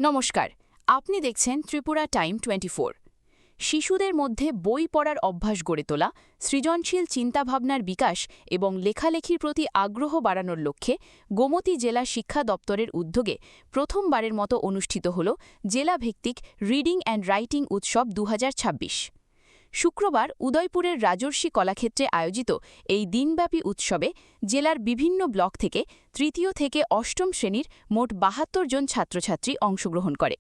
নমস্কার, আপনি দেখছেন ত্রিপুরা টাইম 24। শিশুদের মধ্যে বই পড়ার অভ্যাস গড়ে তোলা, সৃজনশীল চিন্তাভাবনার বিকাশ এবং লেখালেখির প্রতি আগ্রহ বাড়ানোর লক্ষ্যে গোমতী জেলা শিক্ষা দপ্তরের উদ্যোগে প্রথমবারের মতো অনুষ্ঠিত হল জেলাভিত্তিক রিডিং অ্যান্ড রাইটিং উৎসব 2026। শুক্রবার উদয়পুরের রাজর্ষি কলাক্ষেত্রে আয়োজিত এই দিনব্যাপী উৎসবে জেলার বিভিন্ন ব্লক থেকে তৃতীয় থেকে অষ্টম শ্রেণীর মোট ৭২ জন ছাত্রছাত্রী অংশগ্রহণ করে।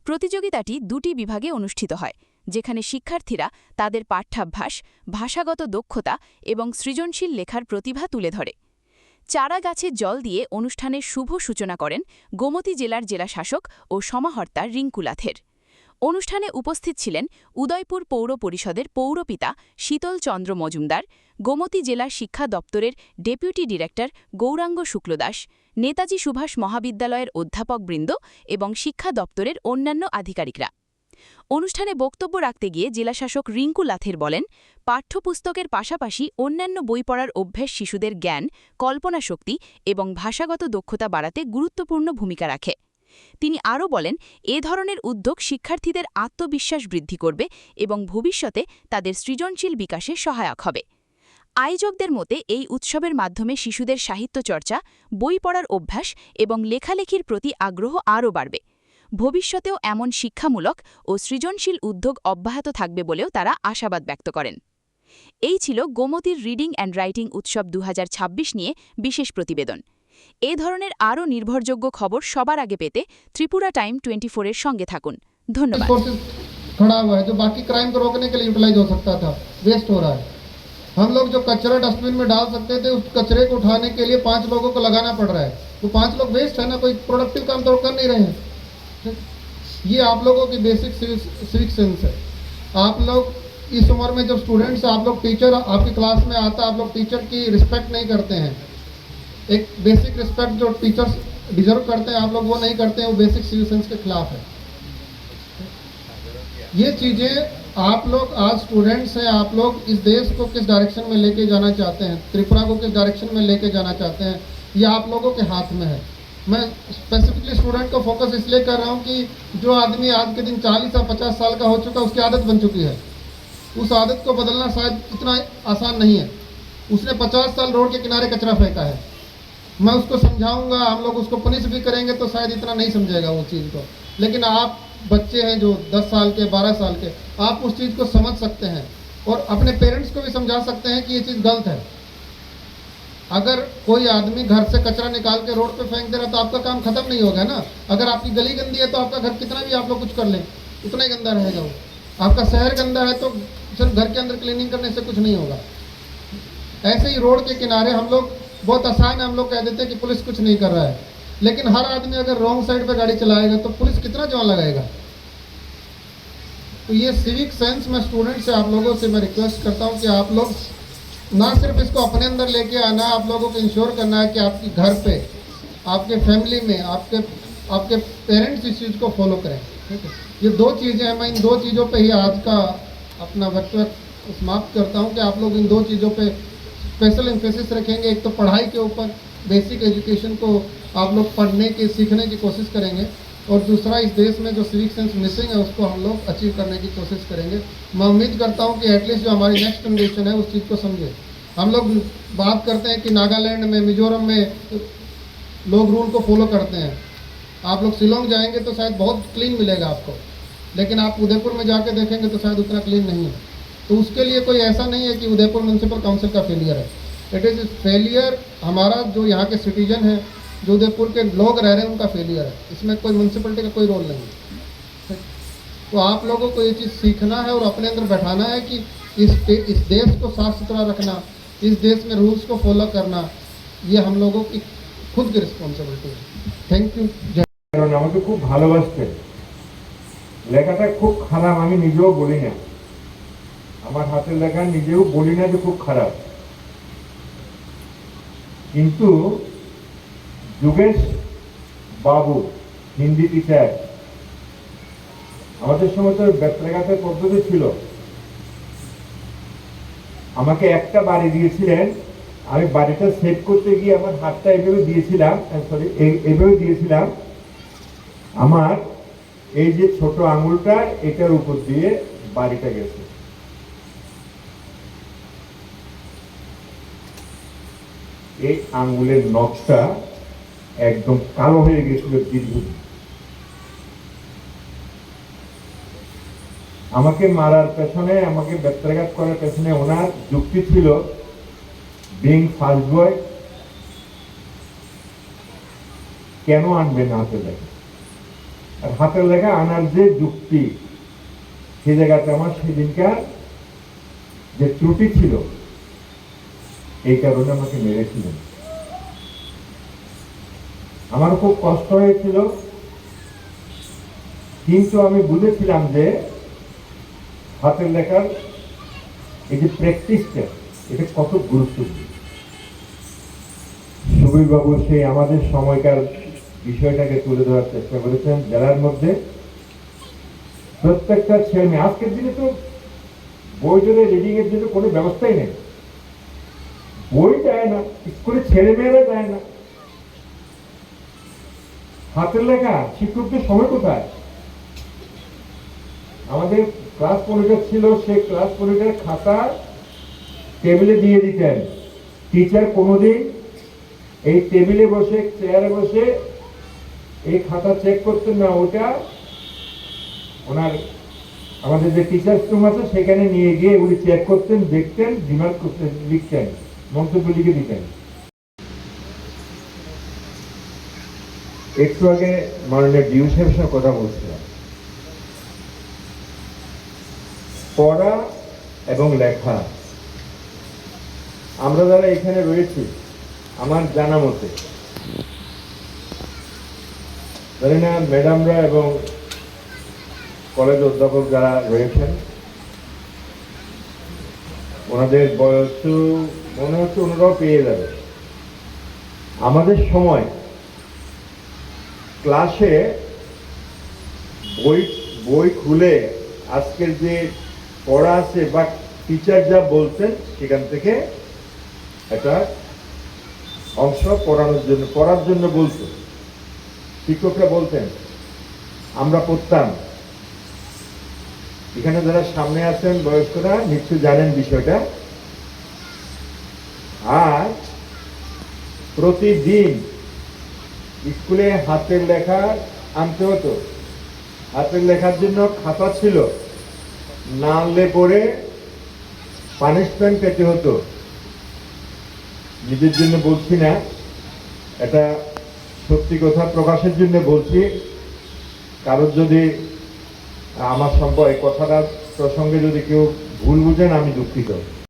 প্রতিযোগিতাটি দুটি বিভাগে অনুষ্ঠিত হয়, যেখানে শিক্ষার্থীরা তাদের পাঠ্যাভ্যাস, ভাষাগত দক্ষতা এবং সৃজনশীল লেখার প্রতিভা তুলে ধরে। চারা গাছে জল দিয়ে অনুষ্ঠানের শুভ সূচনা করেন গোমতী জেলার জেলাশাসক ও সমাহর্তা রিঙ্কু লাথের। অনুষ্ঠানে উপস্থিত ছিলেন উদয়পুর পৌর পরিষদের পৌরপিতা শীতল চন্দ্র মজুমদার, গোমতী জেলা শিক্ষা দপ্তরের ডেপুটি ডিরেক্টর গৌরাঙ্গ শুক্লদাস, নেতাজি সুভাষ মহাবিদ্যালয়ের অধ্যাপকবৃন্দ এবং শিক্ষা দপ্তরের অন্যান্য আধিকারিকরা। অনুষ্ঠানে বক্তব্য রাখতে গিয়ে জেলাশাসক রিঙ্কু লাথের বলেন, পাঠ্যপুস্তকের পাশাপাশি অন্যান্য বই পড়ার অভ্যাস শিশুদের জ্ঞান, কল্পনাশক্তি এবং ভাষাগত দক্ষতা বাড়াতে গুরুত্বপূর্ণ ভূমিকা রাখে। তিনি আরও বলেন, এ ধরনের উদ্যোগ শিক্ষার্থীদের আত্মবিশ্বাস বৃদ্ধি করবে এবং ভবিষ্যতে তাদের সৃজনশীল বিকাশে সহায়ক হবে। আয়োজকদের মতে এই উৎসবের মাধ্যমে শিশুদের সাহিত্য চর্চা, বই পড়ার অভ্যাস এবং লেখালেখির প্রতি আগ্রহ আরও বাড়বে। ভবিষ্যতেও এমন শিক্ষামূলক ও সৃজনশীল উদ্যোগ অব্যাহত থাকবে বলেও তারা আশাবাদ ব্যক্ত করেন। এই ছিল গোমতীর রিডিং অ্যান্ড রাইটিং উৎসব 2026 নিয়ে বিশেষ প্রতিবেদন। এ ধরনের আরও নির্ভরযোগ্য খবর সবার আগে পেতে ত্রিপুরা টাইম 24-এর সঙ্গে থাকুন। ধন্যবাদ। खड़ा हुआ है जो बाकी क्राइम को रोकने के लिए यूटिलाइज हो सकता था, वेस्ट हो रहा है। हम लोग जो कचरा डस्टबिन में डाल सकते थे, उस कचरे को उठाने के लिए 5 लोगों को लगाना पड़ रहा है। तो 5 लोग वेस्ट है ना, कोई प्रोडक्टिव काम तो कर नहीं रहे हैं। ये आप लोगों की बेसिक सिविक सेंस है। आप लोग इस उम्र में जब स्टूडेंट्स, आप लोग टीचर आपकी क्लास में आता, आप लोग टीचर की रिस्पेक्ट नहीं करते हैं। एक बेसिक रिस्पेक्ट जो टीचर्स डिजर्व करते हैं, आप लोग वो नहीं करते हैं, वो बेसिक सिविक सेंस के खिलाफ है। ये चीज़ें आप लोग आज स्टूडेंट्स हैं, आप लोग इस देश को किस डायरेक्शन में लेके जाना चाहते हैं, त्रिपुरा को किस डायरेक्शन में लेके जाना चाहते हैं, ये आप लोगों के हाथ में है। मैं स्पेसिफिकली स्टूडेंट को फोकस इसलिए कर रहा हूँ कि जो आदमी आज के दिन 40 या 50 साल का हो चुका, उसकी आदत बन चुकी है। उस आदत को बदलना शायद इतना आसान नहीं है। उसने 50 साल रोड के किनारे कचरा फेंका है। मैं उसको समझाऊंगा, हम लोग उसको पनिश भी करेंगे तो शायद इतना नहीं समझेगा वो चीज़ को। लेकिन आप बच्चे हैं जो 10 साल के, 12 साल के, आप उस चीज़ को समझ सकते हैं और अपने पेरेंट्स को भी समझा सकते हैं कि ये चीज़ गलत है। अगर कोई आदमी घर से कचरा निकाल के रोड पे फेंक दे रहा तो आपका काम खत्म नहीं होगा ना। अगर आपकी गली गंदी है तो आपका घर कितना भी आप लोग कुछ कर लें, उतना ही गंदा रहेगा वो। आपका शहर गंदा है तो सिर्फ घर के अंदर क्लीनिंग करने से कुछ नहीं होगा। ऐसे ही रोड के किनारे हम लोग बहुत आसान है, हम लोग कह देते हैं कि पुलिस कुछ नहीं कर रहा है, लेकिन हर आदमी अगर रॉन्ग साइड पे गाड़ी चलाएगा तो पुलिस कितना जान लगाएगा। तो ये सिविक सेंस मैं स्टूडेंट से, आप लोगों से मैं रिक्वेस्ट करता हूँ कि आप लोग ना सिर्फ इसको अपने अंदर लेके आना, आप लोगों को इंश्योर करना है कि आपके घर पे, आपके फैमिली में, आपके पेरेंट्स इस चीज़ को फॉलो करें। ठीक है, ये 2 चीज़ें हैं। मैं इन 2 चीज़ों पे ही आज का अपना वक्तव्य समाप्त करता हूँ कि आप लोग इन 2 चीज़ों पे स्पेशल एम्फेसिस रखेंगे। एक तो पढ़ाई के ऊपर, बेसिक एजुकेशन को आप लोग पढ़ने की, सीखने की कोशिश करेंगे, और दूसरा इस देश में जो सिविक सेंस मिसिंग है उसको हम लोग अचीव करने की कोशिश करेंगे। मैं उम्मीद करता हूँ कि एटलीस्ट जो हमारी नेक्स्ट जनरेशन है उस चीज़ को समझे। हम लोग बात करते हैं कि नागालैंड में, मिजोरम में लोग रूल को फॉलो करते हैं। आप लोग शिलोंग जाएंगे तो शायद बहुत क्लीन मिलेगा आपको, लेकिन आप उदयपुर में जाके देखेंगे तो शायद उतना क्लीन नहीं है। तो उसके लिए कोई ऐसा नहीं है कि उदयपुर म्यूनसिपल काउंसिल का फेलियर है। इट इज़ फेलियर हमारा जो यहाँ के सिटीजन है, जो उदयपुर के लोग रह रहे हैं, उनका फेलियर है। इसमें कोई म्यूनसिपलिटी का कोई रोल नहीं है। तो आप लोगों को ये चीज़ सीखना है और अपने अंदर बैठाना है कि इस देश को साफ सुथरा रखना, इस देश में रूल्स को फॉलो करना, ये हम लोगों की खुद की रिस्पॉन्सिबिलिटी है। Thank you. কারণ আমাকে খুব ভালোবাসতেন। লেখাটা খুব খারাপ আমি নিজেও বলি না, আমার হাতের লেখা নিজেও বলি না যে খুব খারাপ, কিন্তু যোগেশ বাবু হিন্দি টিচার, আমাদের সময় তো বেত্রাঘাতের পদ্ধতি ছিল। আমাকে একটা বাড়ি দিয়েছিলেন, আমি বাড়িটা সেভ করতে গিয়ে আমার হাতটা এইভাবে দিয়েছিলাম, এইভাবে দিয়েছিলাম, আমার এই যে ছোট আঙুলটা এটার উপর দিয়ে বাড়িটা গেছে। এই আঙ্গুলের নখটা একদম কালো হয়ে গেছিল দীর্ঘদিন। আমাকে মারার পেছনে, আমাকে ব্যত্রাঘাত করার পেছনে ওনার যুক্তি ছিল, বিং ফার্স্ট বয়, কেন আনবেন হাতের লেখা? আর হাতের লেখা আনার যে যুক্তি, সেই জায়গাতে আমার সেদিনকার যে ত্রুটি ছিল, এই কারণে আমাকে মেরেছিলেন। আমার খুব কষ্ট হয়েছিল, কিন্তু আমি বুঝেছিলাম যে হাতের লেখার এই যে প্র্যাকটিসটা, এটা কত গুরুত্বপূর্ণ। সুবীর বাবু সেই আমাদের সময়কার বিষয়টাকে তুলে ধরার চেষ্টা করেছেন, যার মধ্যে প্রত্যেকটা ছেলে মেয়ে, আজকের দিনে তো বই ধরে রিডিং এর জন্য কোনো ব্যবস্থাই নেই, বই দেয় না, স্কুলে ছেলে মেয়েরা দেয় না, হাতের লেখা শিক্ষকদের সময় কোথায়? আমাদের ক্লাস মনিটর ছিল, সেই ক্লাস মনিটর খাতা টেবিলে দিয়ে দিতেন। টিচার কোনোদিন এই টেবিলে বসে, চেয়ারে বসে এই খাতা চেক করতেন না, ওটা ওনার আমাদের যে টিচার্স রুম আছে সেখানে নিয়ে গিয়ে উনি চেক করতেন, দেখতেন, রিমার্ক করতেন, লিখতেন, মন্তব্য লিখে দিতেন। একটু আগে মাননীয় ডিউ সাহেবের সঙ্গে কথা বলছিলাম, পড়া এবং লেখা, আমরা যারা এখানে রয়েছি, আমার জানা মতে জানি না ম্যাডামরা এবং কলেজ অধ্যাপক যারা রয়েছেন, ওনাদের বয়স মনে হচ্ছে ওনারাও পেয়ে যাবে। আমাদের সময় ক্লাসে বই খুলে আজকের যে পড়া আছে বা টিচার যা বলতেন সেখান থেকে একটা অংশ পড়ার জন্য বলতো, শিক্ষকরা বলতেন, আমরা পড়তাম। এখানে যারা সামনে আছেন বয়স্করা নিশ্চয় জানেন বিষয়টা। আর প্রতিদিন স্কুলে হাতের লেখা আনতে হতো, হাতের লেখার জন্য খাতা ছিল, না আনলে পরে পানিশমেন্ট পেতে হতো। নিজের জন্য বলছি না, এটা সত্যি কথা প্রকাশের জন্য বলছি। কারোর যদি আমার সম্পর্কে কথাটার প্রসঙ্গে যদি কেউ ভুল বুঝেন, আমি দুঃখিত।